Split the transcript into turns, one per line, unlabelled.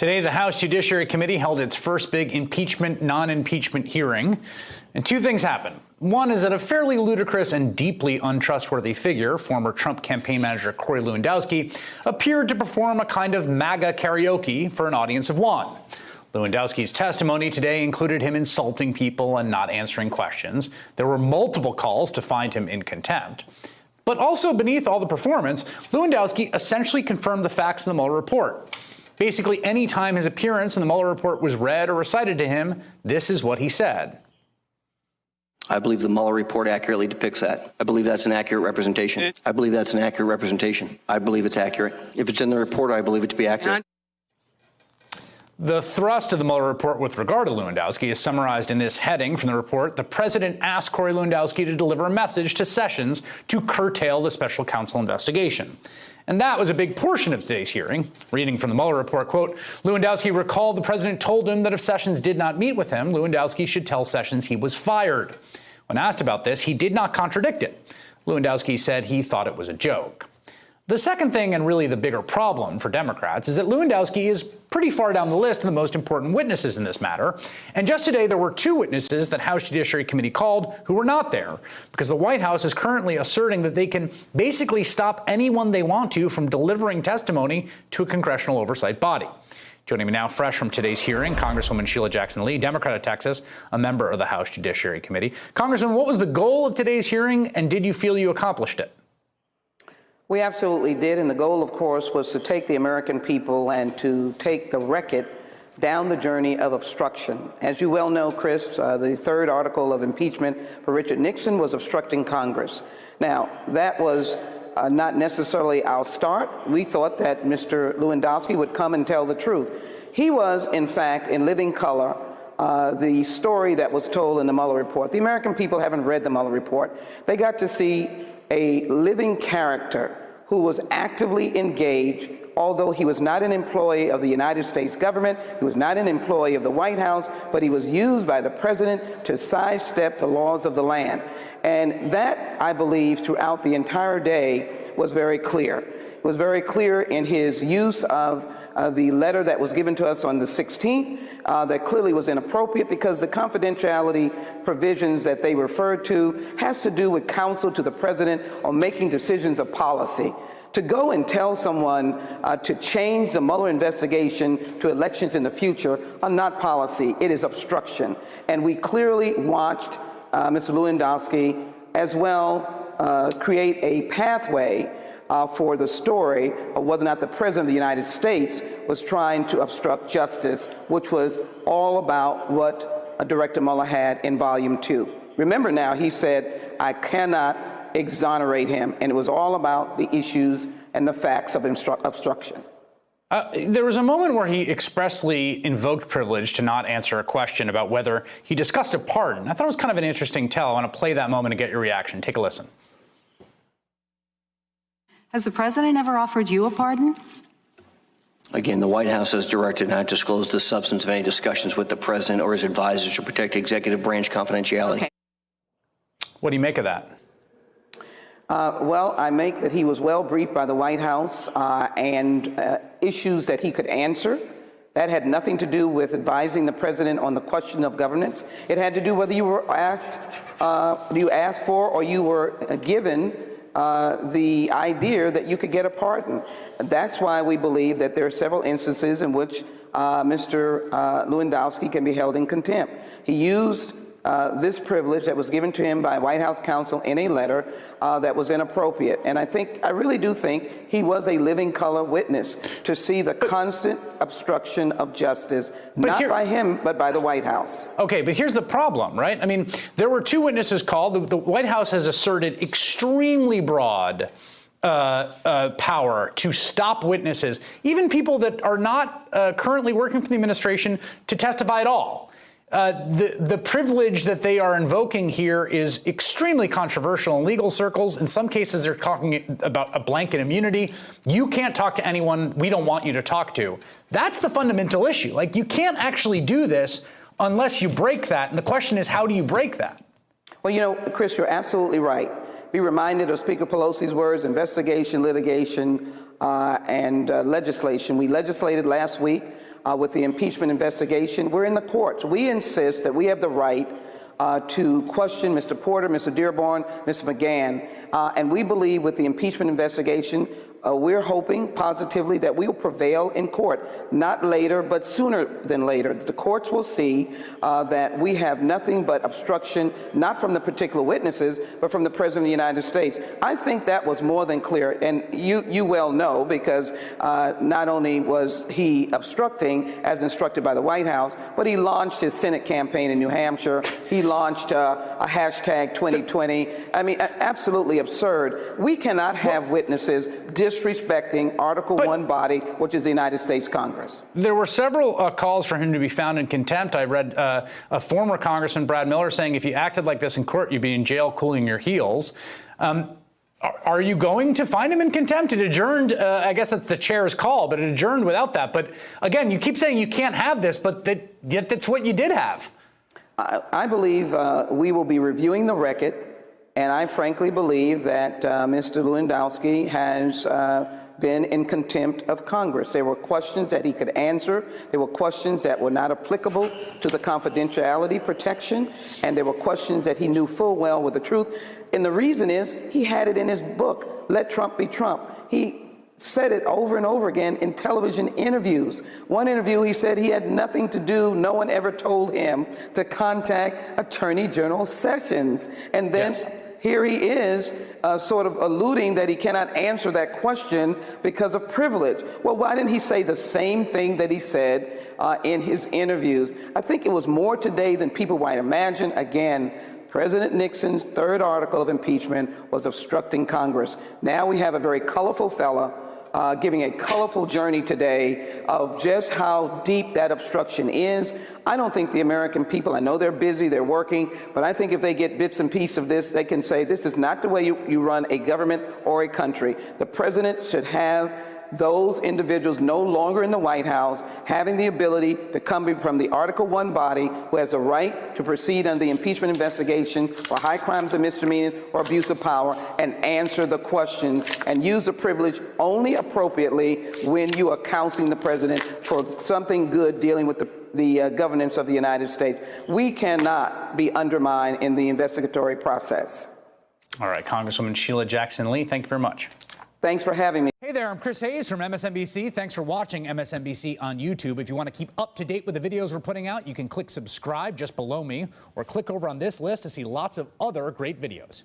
Today, the House Judiciary Committee held its first big impeachment, non-impeachment hearing. And two things happened. One is that a fairly ludicrous and deeply untrustworthy figure, former Trump campaign manager Corey Lewandowski, appeared to perform a kind of MAGA karaoke for an audience of one. Lewandowski's testimony today included him insulting people and not answering questions. There were multiple calls to find him in contempt. But also beneath all the performance, Lewandowski essentially confirmed the facts in the Mueller report. Basically, any time his appearance in the Mueller report was read or recited to him, this is what he said.
I believe the Mueller report accurately depicts that. I believe that's an accurate representation. I believe that's an accurate representation. I believe it's accurate. If it's in the report, I believe it to be accurate.
The thrust of the Mueller report with regard to Lewandowski is summarized in this heading from the report. The president asked Corey Lewandowski to deliver a message to Sessions to curtail the special counsel investigation. And that was a big portion of today's hearing. Reading from the Mueller report, quote, Lewandowski recalled the president told him that if Sessions did not meet with him, Lewandowski should tell Sessions he was fired. When asked about this, he did not contradict it. Lewandowski said he thought it was a joke. The second thing, and really the bigger problem for Democrats, is that Lewandowski is pretty far down the list of the most important witnesses in this matter. And just today, there were two witnesses that House Judiciary Committee called who were not there, because the White House is currently asserting that they can basically stop anyone they want to from delivering testimony to a congressional oversight body. Joining me now, fresh from today's hearing, Congresswoman Sheila Jackson Lee, Democrat of Texas, a member of the House Judiciary Committee. Congresswoman, what was the goal of today's hearing, and did you feel you accomplished it?
We absolutely did, and the goal, of course, was to take the American people and to take the record down the journey of obstruction. As you well know, Chris, the third article of impeachment for Richard Nixon was obstructing Congress. Now, that was not necessarily our start. We thought that Mr. Lewandowski would come and tell the truth. He was, in fact, in living color, the story that was told in the Mueller report. The American people haven't read the Mueller report. They got to see a living character who was actively engaged, although he was not an employee of the United States government, he was not an employee of the White House, but he was used by the president to sidestep the laws of the land. And that, I believe, throughout the entire day was very clear. It was very clear in his use of the letter that was given to us on the 16th that clearly was inappropriate because the confidentiality provisions that they referred to has to do with counsel to the president on making decisions of policy. To go and tell someone to change the Mueller investigation to elections in the future are not policy, it is obstruction. And we clearly watched Mr. Lewandowski as well create a pathway for the story of whether or not the President of the United States was trying to obstruct justice, which was all about what Director Mueller had in Volume 2. Remember now, he said, I cannot exonerate him, and it was all about the issues and the facts of obstruction.
There was a moment where he expressly invoked privilege to not answer a question about whether he discussed a pardon. I thought it was kind of an interesting tell. I want to play that moment and get your reaction. Take a listen.
Has the president ever offered you a pardon?
Again, the White House has directed not to disclose the substance of any discussions with the president or his advisors to protect executive branch confidentiality.
Okay.
What do you make of that?
Well, I make that he was well briefed by the White House and issues that he could answer. That had nothing to do with advising the president on the question of governance. It had to do whether you were asked for or you were given the idea that you could get a pardon. That's why we believe that there are several instances in which Mr. Lewandowski can be held in contempt. He used this privilege that was given to him by White House counsel in a letter that was inappropriate. And I really do think he was a living color witness to see the constant obstruction of justice, not by him, but by the White House.
Okay, but here's the problem, right? I mean, there were two witnesses called. The White House has asserted extremely broad power to stop witnesses, even people that are not currently working for the administration, to testify at all. The privilege that they are invoking here is extremely controversial in legal circles. In some cases, they're talking about a blanket immunity. You can't talk to anyone we don't want you to talk to. That's the fundamental issue. Like, you can't actually do this unless you break that. And the question is, how do you break that?
Well, you know, Chris, you're absolutely right. be reminded of Speaker Pelosi's words: investigation, litigation, and legislation. We legislated last week with the impeachment investigation. We're in the courts. We insist that we have the right to question Mr. Porter, Mr. Dearborn, Mr. McGahn, and we believe with the impeachment investigation, we're hoping positively that we will prevail in court, not later, but sooner than later. The courts will see that we have nothing but obstruction, not from the particular witnesses, but from the President of the United States. I think that was more than clear, and you well know, because not only was he obstructing as instructed by the White House, but he launched his Senate campaign in New Hampshire. He launched a hashtag 2020. I mean, absolutely absurd. We cannot have witnesses disrespecting Article I body, which is the United States Congress.
There were several calls for him to be found in contempt. I read a former Congressman, Brad Miller, saying if you acted like this in court, you'd be in jail cooling your heels. Are you going to find him in contempt? It adjourned, I guess that's the chair's call, but it adjourned without that. But again, you keep saying you can't have this, but yet that's what you did have.
I believe we will be reviewing the record. And I frankly believe that Mr. Lewandowski has been in contempt of Congress. There were questions that he could answer. There were questions that were not applicable to the confidentiality protection. And there were questions that he knew full well were the truth. And the reason is he had it in his book, Let Trump Be Trump. He said it over and over again in television interviews. One interview, he said he had nothing to do, no one ever told him to contact Attorney General Sessions. And then here he is sort of alluding that he cannot answer that question because of privilege. Well, why didn't he say the same thing that he said in his interviews? I think it was more today than people might imagine. Again, President Nixon's third article of impeachment was obstructing Congress. Now we have a very colorful fella giving a colorful journey today of just how deep that obstruction is. I don't think the American people, I know they're busy, they're working, but I think if they get bits and pieces of this, they can say this is not the way you run a government or a country. The president should have those individuals no longer in the White House having the ability to come from the Article I body who has a right to proceed on the impeachment investigation for high crimes and misdemeanors or abuse of power and answer the questions and use the privilege only appropriately when you are counseling the president for something good dealing with the governance of the United States. We cannot be undermined in the investigatory process.
All right, Congresswoman Sheila Jackson Lee, thank you very much.
Thanks for having me.
Hey there, I'm Chris Hayes from MSNBC. Thanks for watching MSNBC on YouTube. If you want to keep up to date with the videos we're putting out, you can click subscribe just below me or click over on this list to see lots of other great videos.